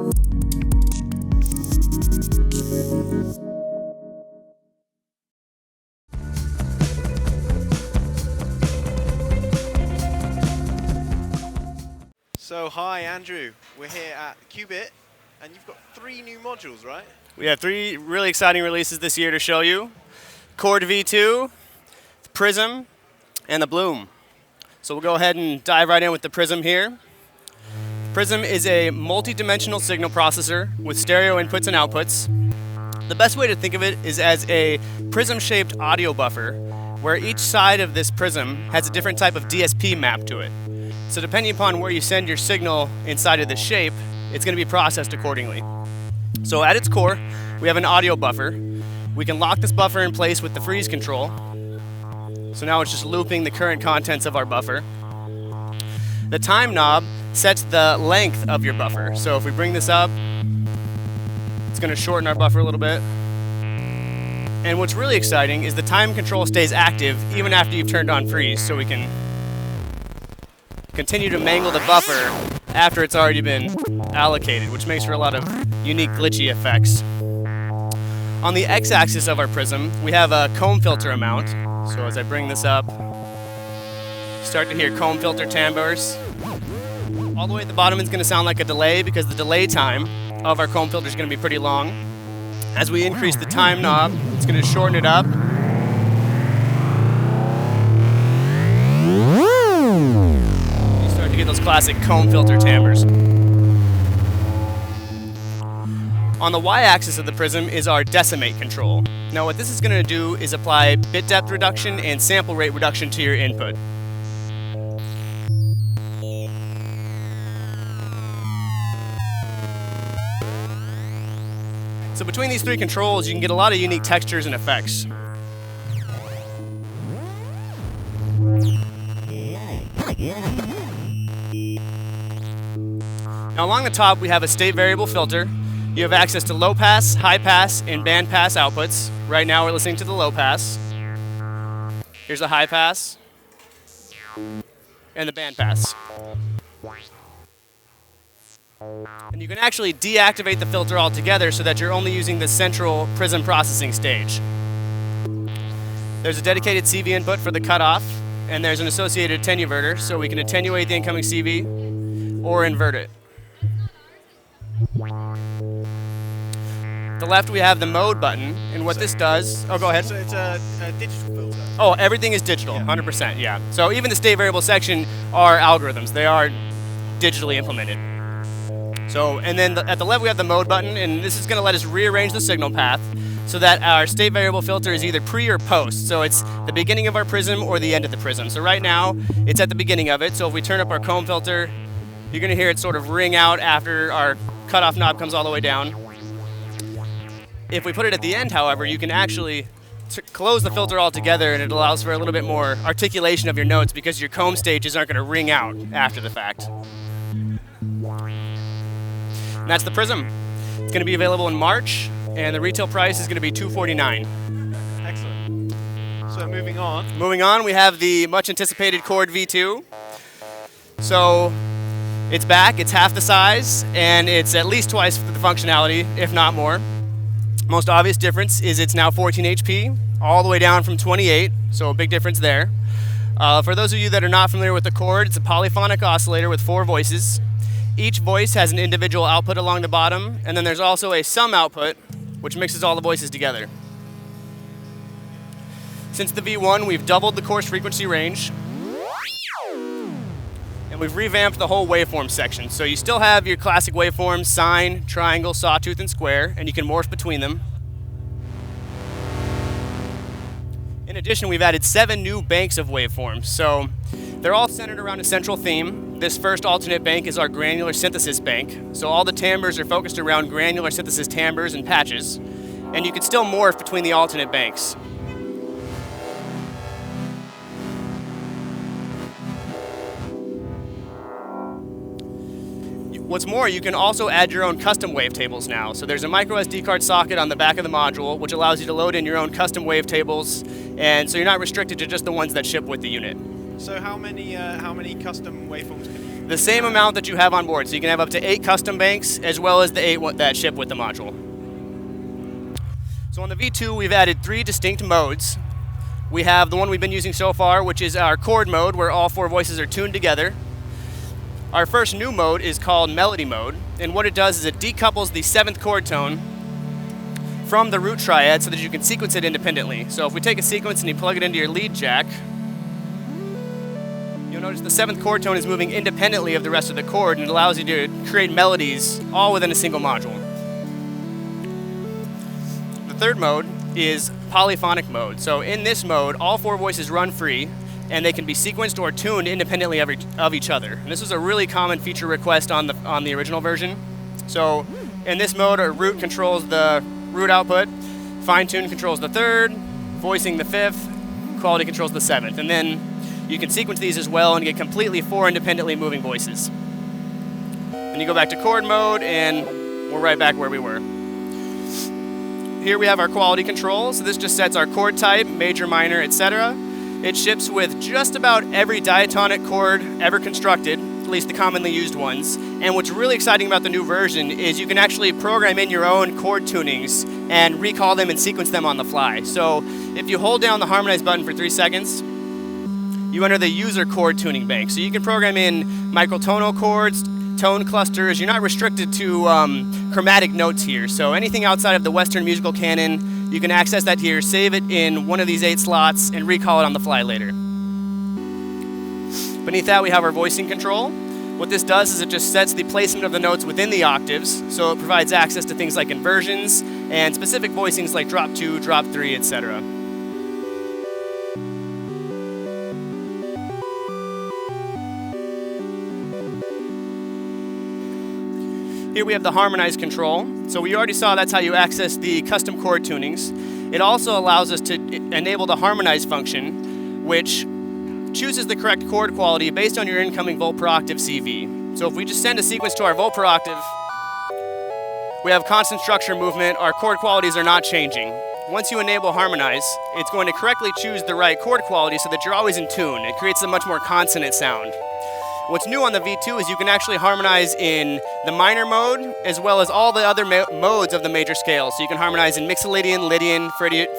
So hi Andrew, we're here at Qubit and you've got 3 new modules, right? We have 3 really exciting releases this year to show you. Chord V2, Prism, and the Bloom. So we'll go ahead and dive right in with the Prism here. Prism is a multi-dimensional signal processor with stereo inputs and outputs. The best way to think of it is as a prism-shaped audio buffer, where each side of this prism has a different type of DSP map to it. So depending upon where you send your signal inside of this shape, it's going to be processed accordingly. So at its core, we have an audio buffer. We can lock this buffer in place with the freeze control. So now it's just looping the current contents of our buffer. The time knob sets the length of your buffer. So if we bring this up, it's going to shorten our buffer a little bit. And what's really exciting is the time control stays active even after you've turned on freeze, so we can continue to mangle the buffer after it's already been allocated, which makes for a lot of unique glitchy effects. On the x-axis of our prism, we have a comb filter amount. So as I bring this up, start to hear comb filter timbres. All the way at the bottom is going to sound like a delay because the delay time of our comb filter is going to be pretty long. As we increase the time knob, it's going to shorten it up. To get those classic comb filter timbres. On the y-axis of the prism is our decimate control. Now what this is going to do is apply bit depth reduction and sample rate reduction to your input. So between these 3 controls, you can get a lot of unique textures and effects. Now along the top we have a state variable filter. You have access to low pass, high pass, and band pass outputs. Right now we're listening to the low pass. Here's the high pass. And the band pass. And you can actually deactivate the filter altogether so that you're only using the central prism processing stage. There's a dedicated CV input for the cutoff, and there's an associated attenuverter, so we can attenuate the incoming CV or invert it. To the left we have the mode button, and what this does... Oh, go ahead. So it's a digital filter. Oh, everything is digital, 100%, yeah. So even the state variable section are algorithms. They are digitally implemented. So, and then at the left we have the mode button, and this is going to let us rearrange the signal path so that our state variable filter is either pre or post. So it's the beginning of our prism or the end of the prism. So right now, it's at the beginning of it. So if we turn up our comb filter, you're going to hear it sort of ring out after our cutoff knob comes all the way down. If we put it at the end, however, you can actually close the filter altogether, and it allows for a little bit more articulation of your notes because your comb stages aren't going to ring out after the fact. And that's the Prism. It's going to be available in March, and the retail price is going to be $249. Excellent. So moving on. Moving on, we have the much anticipated Chord V2. So it's back, it's half the size, and it's at least twice the functionality, if not more. Most obvious difference is it's now 14 HP, all the way down from 28, so a big difference there. For those of you that are not familiar with the Chord, it's a polyphonic oscillator with 4 voices. Each voice has an individual output along the bottom, and then there's also a sum output, which mixes all the voices together. Since the V1, we've doubled the coarse frequency range, and we've revamped the whole waveform section. So you still have your classic waveforms, sine, triangle, sawtooth, and square, and you can morph between them. In addition, we've added 7 new banks of waveforms. So they're all centered around a central theme. This first alternate bank is our granular synthesis bank. So all the timbres are focused around granular synthesis timbres and patches, and you can still morph between the alternate banks. What's more, you can also add your own custom wavetables now. So there's a micro SD card socket on the back of the module, which allows you to load in your own custom wavetables, and so you're not restricted to just the ones that ship with the unit. So how many custom waveforms can you The same amount that you have on board. So you can have up to 8 custom banks as well as the 8 that ship with the module. So on the V2, we've added 3 distinct modes. We have the one we've been using so far, which is our chord mode, where all 4 voices are tuned together. Our first new mode is called melody mode, and what it does is it decouples the 7th chord tone from the root triad so that you can sequence it independently. So if we take a sequence and you plug it into your lead jack, you'll notice the 7th chord tone is moving independently of the rest of the chord, and it allows you to create melodies all within a single module. The third mode is polyphonic mode. So in this mode, all 4 voices run free, and they can be sequenced or tuned independently of each other. And this was a really common feature request on the original version. So in this mode, our root controls the root output, fine tune controls the 3rd, voicing the 5th, quality controls the 7th. And then you can sequence these as well and get completely 4 independently moving voices. Then you go back to chord mode, and we're right back where we were. Here we have our quality control. So this just sets our chord type, major, minor, etc. It ships with just about every diatonic chord ever constructed, at least the commonly used ones. And what's really exciting about the new version is you can actually program in your own chord tunings and recall them and sequence them on the fly. So if you hold down the harmonize button for 3 seconds, you enter the user chord tuning bank. So you can program in microtonal chords, tone clusters. You're not restricted to chromatic notes here. So anything outside of the Western musical canon, you can access that here, save it in one of these 8 slots, and recall it on the fly later. Beneath that, we have our voicing control. What this does is it just sets the placement of the notes within the octaves, so it provides access to things like inversions and specific voicings like drop 2, drop 3, etc. Here we have the harmonize control. So we already saw that's how you access the custom chord tunings. It also allows us to enable the harmonize function, which chooses the correct chord quality based on your incoming volt per octave CV. So if we just send a sequence to our volt per octave, we have constant structure movement. Our chord qualities are not changing. Once you enable harmonize, it's going to correctly choose the right chord quality so that you're always in tune. It creates a much more consonant sound. What's new on the V2 is you can actually harmonize in the minor mode as well as all the other modes of the major scale. So you can harmonize in Mixolydian, Lydian,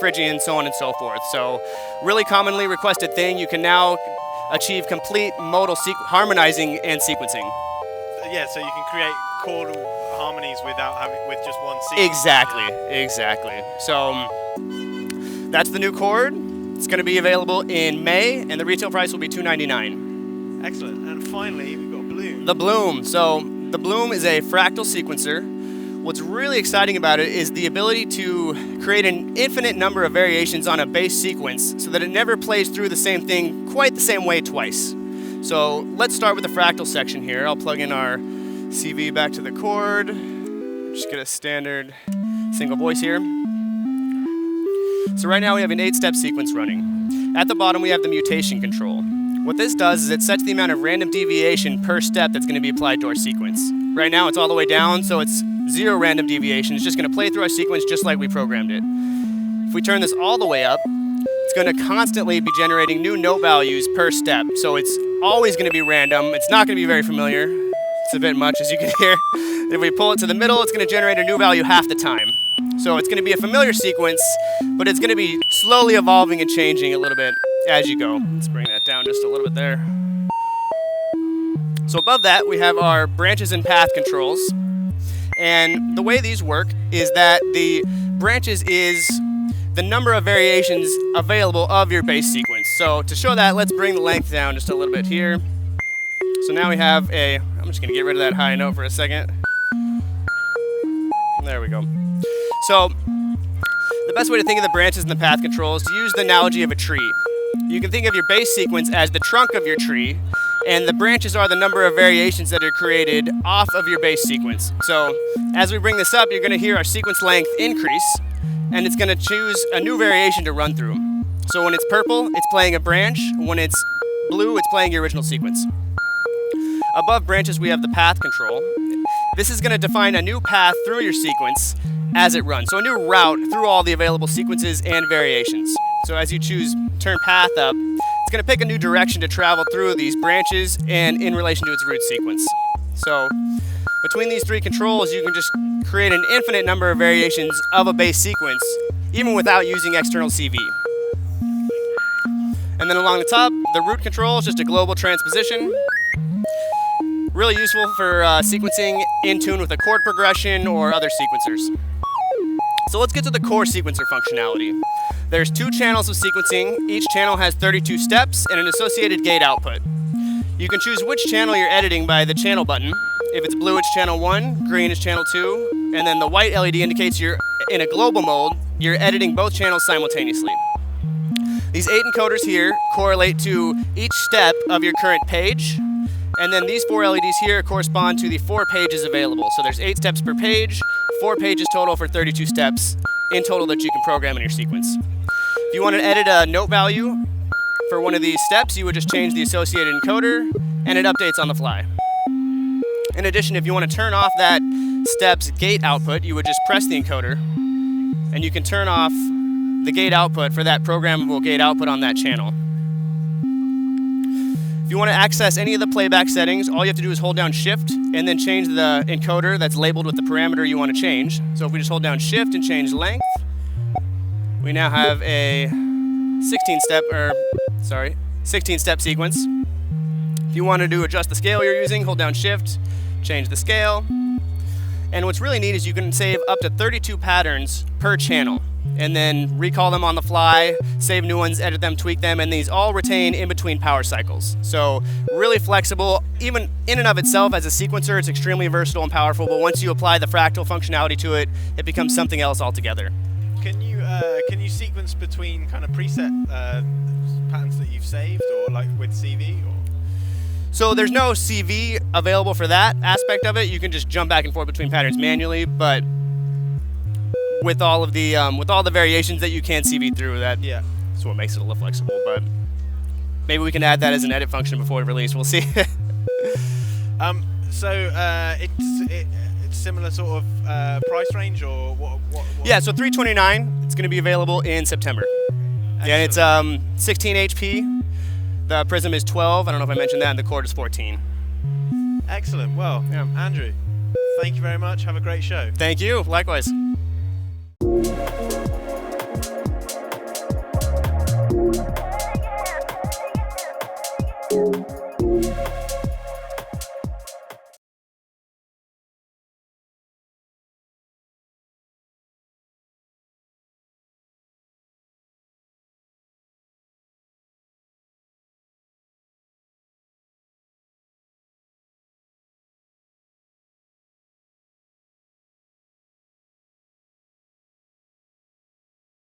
Phrygian, so on and so forth. So really commonly requested thing, you can now achieve complete modal harmonizing and sequencing. Yeah, so you can create chordal harmonies with just one sequence. Exactly. So that's the new chord. It's going to be available in May, and the retail price will be $299. Excellent. And finally, we've got Bloom. The Bloom. So the Bloom is a fractal sequencer. What's really exciting about it is the ability to create an infinite number of variations on a bass sequence so that it never plays through the same thing quite the same way twice. So let's start with the fractal section here. I'll plug in our CV back to the chord. Just get a standard single voice here. So right now we have an 8-step sequence running. At the bottom we have the mutation control. What this does is it sets the amount of random deviation per step that's going to be applied to our sequence. Right now it's all the way down, so it's 0 random deviation. It's just going to play through our sequence just like we programmed it. If we turn this all the way up, it's going to constantly be generating new note values per step. So it's always going to be random. It's not going to be very familiar. It's a bit much, as you can hear. If we pull it to the middle, it's going to generate a new value half the time. So it's going to be a familiar sequence, but it's going to be slowly evolving and changing a little bit as you go. Let's bring that down just a little bit there. So above that, we have our branches and path controls. And the way these work is that the branches is the number of variations available of your bass sequence. So to show that, let's bring the length down just a little bit here. So now we have I'm just going to get rid of that high note for a second. There we go. So the best way to think of the branches and the path controls is to use the analogy of a tree. You can think of your bass sequence as the trunk of your tree, and the branches are the number of variations that are created off of your bass sequence. So as we bring this up, you're going to hear our sequence length increase, and it's going to choose a new variation to run through. So when it's purple, it's playing a branch. When it's blue, it's playing your original sequence. Above branches, we have the path control. This is going to define a new path through your sequence as it runs. So a new route through all the available sequences and variations. So as you choose turn path up, it's going to pick a new direction to travel through these branches and in relation to its root sequence. So between these three controls, you can just create an infinite number of variations of a bass sequence, even without using external CV. And then along the top, the root control is just a global transposition. Really useful for sequencing in tune with a chord progression or other sequencers. So let's get to the core sequencer functionality. There's 2 channels of sequencing. Each channel has 32 steps and an associated gate output. You can choose which channel you're editing by the channel button. If it's blue, it's channel 1, green is channel 2, and then the white LED indicates you're in a global mode. You're editing both channels simultaneously. These 8 encoders here correlate to each step of your current page, and then these 4 LEDs here correspond to the 4 pages available. So there's 8 steps per page, 4 pages total for 32 steps in total that you can program in your sequence. If you want to edit a note value for one of these steps, you would just change the associated encoder and it updates on the fly. In addition, if you want to turn off that step's gate output, you would just press the encoder and you can turn off the gate output for that programmable gate output on that channel. If you want to access any of the playback settings, all you have to do is hold down Shift and then change the encoder that's labeled with the parameter you want to change. So if we just hold down Shift and change length, we now have a 16-step sequence. If you wanted to adjust the scale you're using, hold down Shift, change the scale. And what's really neat is you can save up to 32 patterns per channel and then recall them on the fly, save new ones, edit them, tweak them, and these all retain in-between power cycles. So really flexible. Even in and of itself as a sequencer, it's extremely versatile and powerful, but once you apply the fractal functionality to it, it becomes something else altogether. Can you sequence between kind of preset patterns that you've saved, or like with CV? Or? So there's no CV available for that aspect of it. You can just jump back and forth between patterns manually, but with all the variations that you can CV through, that's what makes it a little flexible. But maybe we can add that as an edit function before we release. We'll see. It's similar sort of price range, or what? Yeah, so $329. It's going to be available in September. Excellent. Yeah, it's 16 HP. The Prism is 12. I don't know if I mentioned that, and the Chord is 14. Excellent. Well, Andrew, thank you very much. Have a great show. Thank you. Likewise.